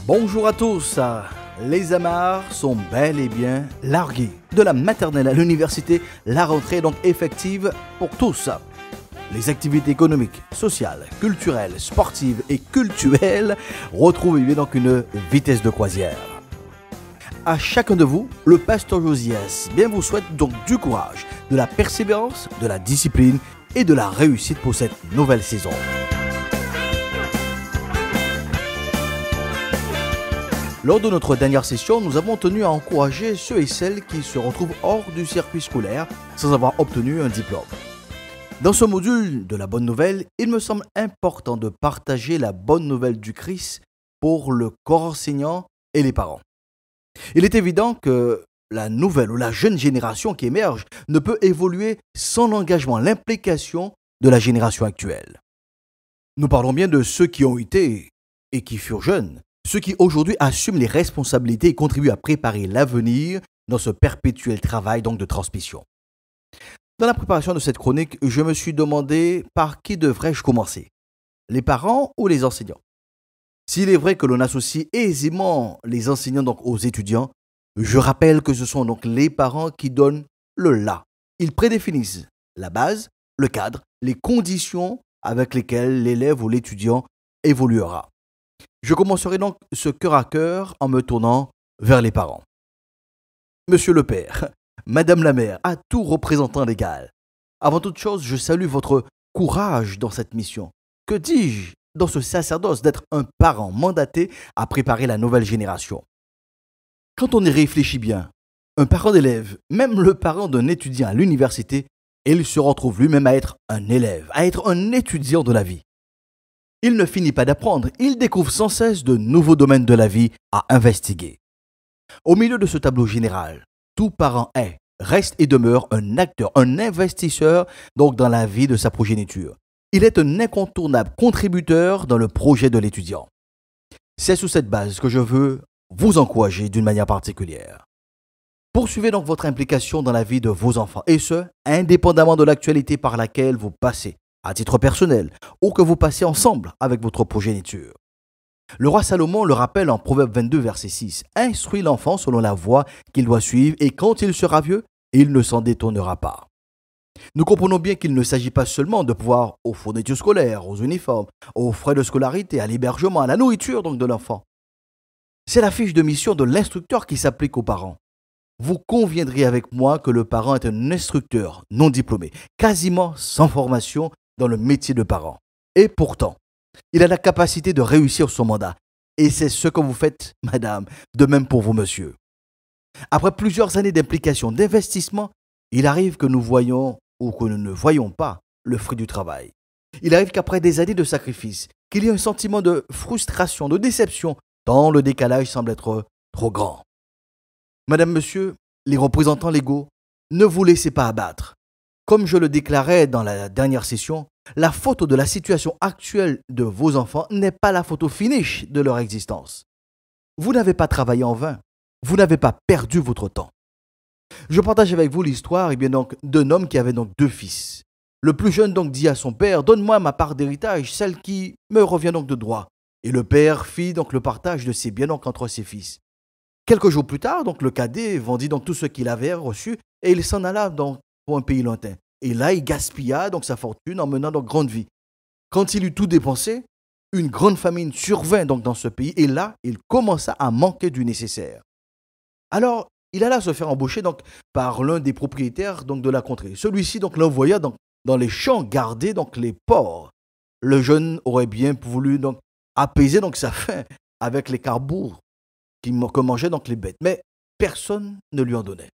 Bonjour à tous, les amarres sont bel et bien larguées. De la maternelle à l'université, la rentrée est donc effective pour tous. Les activités économiques, sociales, culturelles, sportives et cultuelles retrouvent bien donc une vitesse de croisière. À chacun de vous, le pasteur Josias vous souhaite donc du courage, de la persévérance, de la discipline et de la réussite pour cette nouvelle saison. Lors de notre dernière session, nous avons tenu à encourager ceux et celles qui se retrouvent hors du circuit scolaire sans avoir obtenu un diplôme. Dans ce module de la bonne nouvelle, il me semble important de partager la bonne nouvelle du Christ pour le corps enseignant et les parents. Il est évident que la nouvelle ou la jeune génération qui émerge ne peut évoluer sans l'engagement, l'implication de la génération actuelle. Nous parlons bien de ceux qui ont été et qui furent jeunes, ceux qui aujourd'hui assument les responsabilités et contribuent à préparer l'avenir dans ce perpétuel travail donc de transmission. Dans la préparation de cette chronique, je me suis demandé par qui devrais-je commencer, les parents ou les enseignants? S'il est vrai que l'on associe aisément les enseignants donc aux étudiants, je rappelle que ce sont donc les parents qui donnent le là. Ils prédéfinissent la base, le cadre, les conditions avec lesquelles l'élève ou l'étudiant évoluera. Je commencerai donc ce cœur à cœur en me tournant vers les parents. Monsieur le père, madame la mère, à tout représentant légal. Avant toute chose, je salue votre courage dans cette mission. Que dis-je dans ce sacerdoce d'être un parent mandaté à préparer la nouvelle génération? Quand on y réfléchit bien, un parent d'élève, même le parent d'un étudiant à l'université, il se retrouve lui-même à être un élève, à être un étudiant de la vie. Il ne finit pas d'apprendre, il découvre sans cesse de nouveaux domaines de la vie à investiguer. Au milieu de ce tableau général, tout parent est, reste et demeure un acteur, un investisseur donc dans la vie de sa progéniture. Il est un incontournable contributeur dans le projet de l'étudiant. C'est sous cette base que je veux vous encourager d'une manière particulière. Poursuivez donc votre implication dans la vie de vos enfants, et ce, indépendamment de l'actualité par laquelle vous passez, à titre personnel, ou que vous passez ensemble avec votre progéniture. Le roi Salomon le rappelle en Proverbe 22, verset 6. « Instruis l'enfant selon la voie qu'il doit suivre, et quand il sera vieux, il ne s'en détournera pas. » Nous comprenons bien qu'il ne s'agit pas seulement de pouvoir aux fournitures scolaires, aux uniformes, aux frais de scolarité, à l'hébergement, à la nourriture donc de l'enfant. C'est la fiche de mission de l'instructeur qui s'applique aux parents. Vous conviendrez avec moi que le parent est un instructeur non diplômé, quasiment sans formation dans le métier de parent. Et pourtant, il a la capacité de réussir son mandat. Et c'est ce que vous faites, madame, de même pour vous, monsieur. Après plusieurs années d'implication, d'investissement, il arrive que nous voyons ou que nous ne voyons pas le fruit du travail. Il arrive qu'après des années de sacrifice, qu'il y ait un sentiment de frustration, de déception, tant le décalage semble être trop grand. Madame, monsieur, les représentants légaux, ne vous laissez pas abattre. Comme je le déclarais dans la dernière session, la photo de la situation actuelle de vos enfants n'est pas la photo finish de leur existence. Vous n'avez pas travaillé en vain. Vous n'avez pas perdu votre temps. Je partage avec vous l'histoire d'un homme qui avait donc 2 fils. Le plus jeune donc dit à son père, « Donne-moi ma part d'héritage, celle qui me revient donc de droit. » Et le père fit donc le partage de ses biens donc entre ses fils. Quelques jours plus tard, donc le cadet vendit donc tout ce qu'il avait reçu et il s'en alla donc pour un pays lointain. Et là, il gaspilla donc sa fortune en menant donc grande vie. Quand il eut tout dépensé, une grande famine survint donc dans ce pays et là, il commença à manquer du nécessaire. Alors, il alla se faire embaucher donc par l'un des propriétaires donc de la contrée. Celui-ci donc l'envoya donc dans les champs garder donc les porcs. Le jeune aurait bien voulu donc apaiser donc sa faim avec les carbours que mangeaient donc les bêtes, mais personne ne lui en donnait.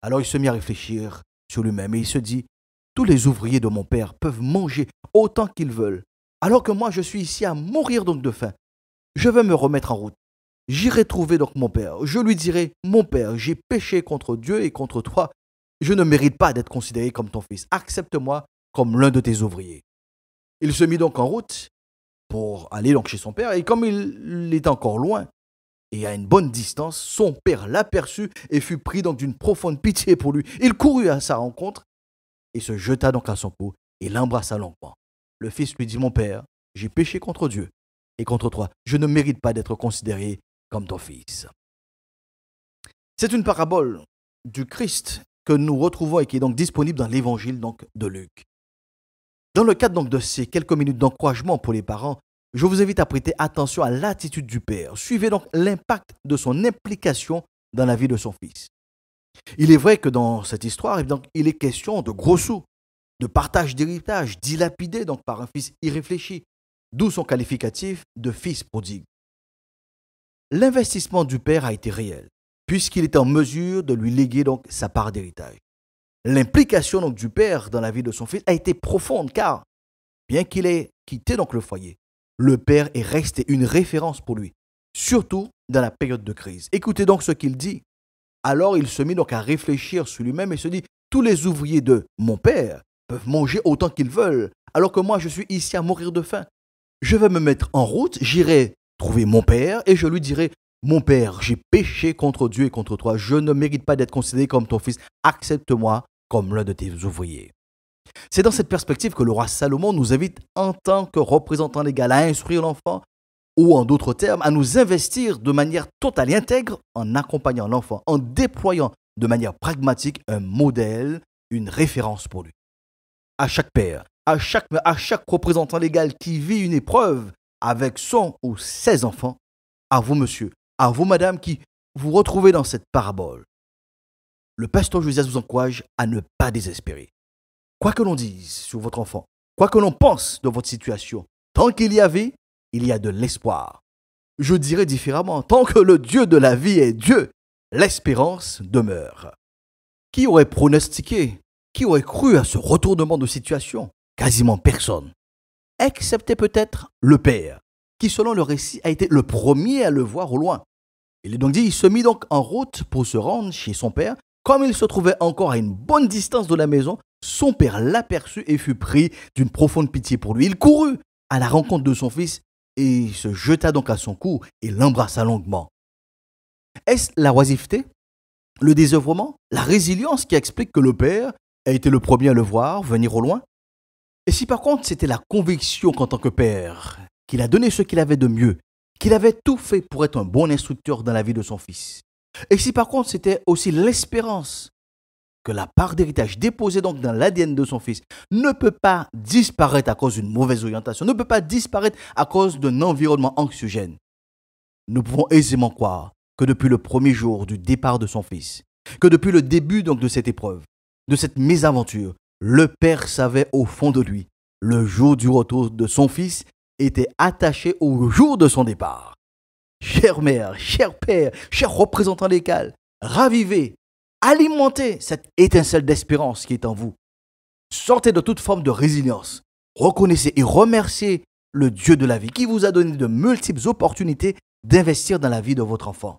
Alors il se mit à réfléchir sur lui-même et il se dit, tous les ouvriers de mon père peuvent manger autant qu'ils veulent, alors que moi je suis ici à mourir donc de faim. Je vais me remettre en route. J'irai trouver donc mon père. Je lui dirai, mon père, j'ai péché contre Dieu et contre toi. Je ne mérite pas d'être considéré comme ton fils. Accepte-moi comme l'un de tes ouvriers. Il se mit donc en route pour aller donc chez son père et comme il est encore loin, et à une bonne distance, son père l'aperçut et fut pris donc d'une profonde pitié pour lui. Il courut à sa rencontre et se jeta donc à son cou et l'embrassa longuement. Le fils lui dit, « Mon père, j'ai péché contre Dieu et contre toi. Je ne mérite pas d'être considéré comme ton fils. C'est une parabole du Christ que nous retrouvons et qui est donc disponible dans l'évangile de Luc. Dans le cadre de ces quelques minutes d'encouragement pour les parents, je vous invite à prêter attention à l'attitude du Père. Suivez donc l'impact de son implication dans la vie de son fils. Il est vrai que dans cette histoire, il est question de gros sous, de partage d'héritage dilapidé donc par un fils irréfléchi, d'où son qualificatif de fils prodigue. L'investissement du Père a été réel, puisqu'il est en mesure de lui léguer donc sa part d'héritage. L'implication donc du Père dans la vie de son fils a été profonde, car bien qu'il ait quitté donc le foyer, le Père est resté une référence pour lui, surtout dans la période de crise. Écoutez donc ce qu'il dit. Alors il se mit donc à réfléchir sur lui-même et se dit, tous les ouvriers de mon Père peuvent manger autant qu'ils veulent, alors que moi je suis ici à mourir de faim. Je vais me mettre en route, j'irai trouver mon Père et je lui dirai, mon Père, j'ai péché contre Dieu et contre toi, je ne mérite pas d'être considéré comme ton fils, accepte-moi comme l'un de tes ouvriers. C'est dans cette perspective que le roi Salomon nous invite en tant que représentant légal à instruire l'enfant, ou en d'autres termes, à nous investir de manière totale et intègre en accompagnant l'enfant, en déployant de manière pragmatique un modèle, une référence pour lui. À chaque père, à chaque représentant légal qui vit une épreuve avec son ou ses enfants, à vous monsieur, à vous madame qui vous retrouvez dans cette parabole, le pasteur Josias vous encourage à ne pas désespérer. Quoi que l'on dise sur votre enfant, quoi que l'on pense de votre situation, tant qu'il y a vie, il y a de l'espoir. Je dirais différemment, tant que le Dieu de la vie est Dieu, l'espérance demeure. Qui aurait pronostiqué, qui aurait cru à ce retournement de situation? Quasiment personne. Excepté peut-être le Père, qui selon le récit a été le premier à le voir au loin. Il est donc dit, il se mit donc en route pour se rendre chez son Père. Comme il se trouvait encore à une bonne distance de la maison, son père l'aperçut et fut pris d'une profonde pitié pour lui. Il courut à la rencontre de son fils et se jeta donc à son cou et l'embrassa longuement. Est-ce la oisiveté, le désœuvrement, la résilience qui explique que le père a été le premier à le voir venir au loin? Et si par contre c'était la conviction qu'en tant que père, qu'il a donné ce qu'il avait de mieux, qu'il avait tout fait pour être un bon instructeur dans la vie de son fils? Et si par contre c'était aussi l'espérance que la part d'héritage déposée donc dans l'ADN de son fils ne peut pas disparaître à cause d'une mauvaise orientation, ne peut pas disparaître à cause d'un environnement anxiogène, nous pouvons aisément croire que depuis le premier jour du départ de son fils, que depuis le début donc de cette épreuve, de cette mésaventure, le Père savait au fond de lui, le jour du retour de son fils était attaché au jour de son départ. Chère mère, cher père, cher représentant légal, ravivez, alimentez cette étincelle d'espérance qui est en vous. Sortez de toute forme de résilience. Reconnaissez et remerciez le Dieu de la vie qui vous a donné de multiples opportunités d'investir dans la vie de votre enfant.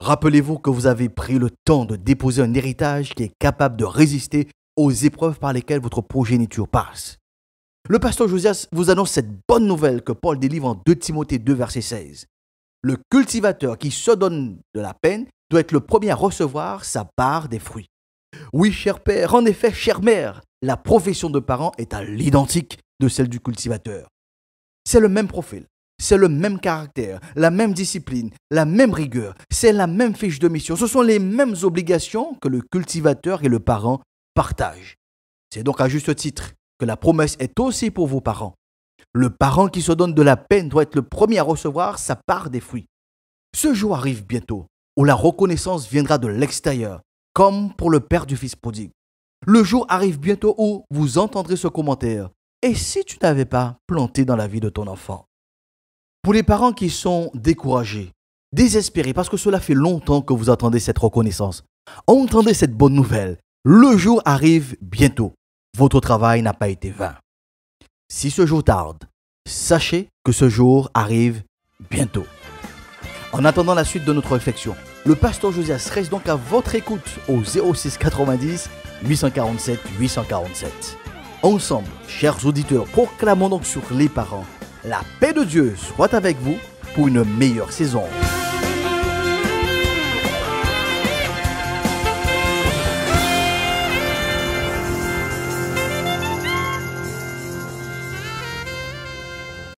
Rappelez-vous que vous avez pris le temps de déposer un héritage qui est capable de résister aux épreuves par lesquelles votre progéniture passe. Le pasteur Josias vous annonce cette bonne nouvelle que Paul délivre en 2 Timothée 2, verset 16. Le cultivateur qui se donne de la peine doit être le premier à recevoir sa part des fruits. Oui, cher père, en effet, chère mère, la profession de parent est à l'identique de celle du cultivateur. C'est le même profil, c'est le même caractère, la même discipline, la même rigueur, c'est la même fiche de mission. Ce sont les mêmes obligations que le cultivateur et le parent partagent. C'est donc à juste titre que la promesse est aussi pour vos parents. Le parent qui se donne de la peine doit être le premier à recevoir sa part des fruits. Ce jour arrive bientôt où la reconnaissance viendra de l'extérieur, comme pour le père du fils prodigue. Le jour arrive bientôt où vous entendrez ce commentaire. Et si tu n'avais pas planté dans la vie de ton enfant? Pour les parents qui sont découragés, désespérés, parce que cela fait longtemps que vous attendez cette reconnaissance, entendez cette bonne nouvelle. Le jour arrive bientôt. Votre travail n'a pas été vain. Si ce jour tarde, sachez que ce jour arrive bientôt. En attendant la suite de notre réflexion, le pasteur Josias reste donc à votre écoute au 06 90 847 847. Ensemble, chers auditeurs, proclamons donc sur les parents. La paix de Dieu soit avec vous pour une meilleure saison.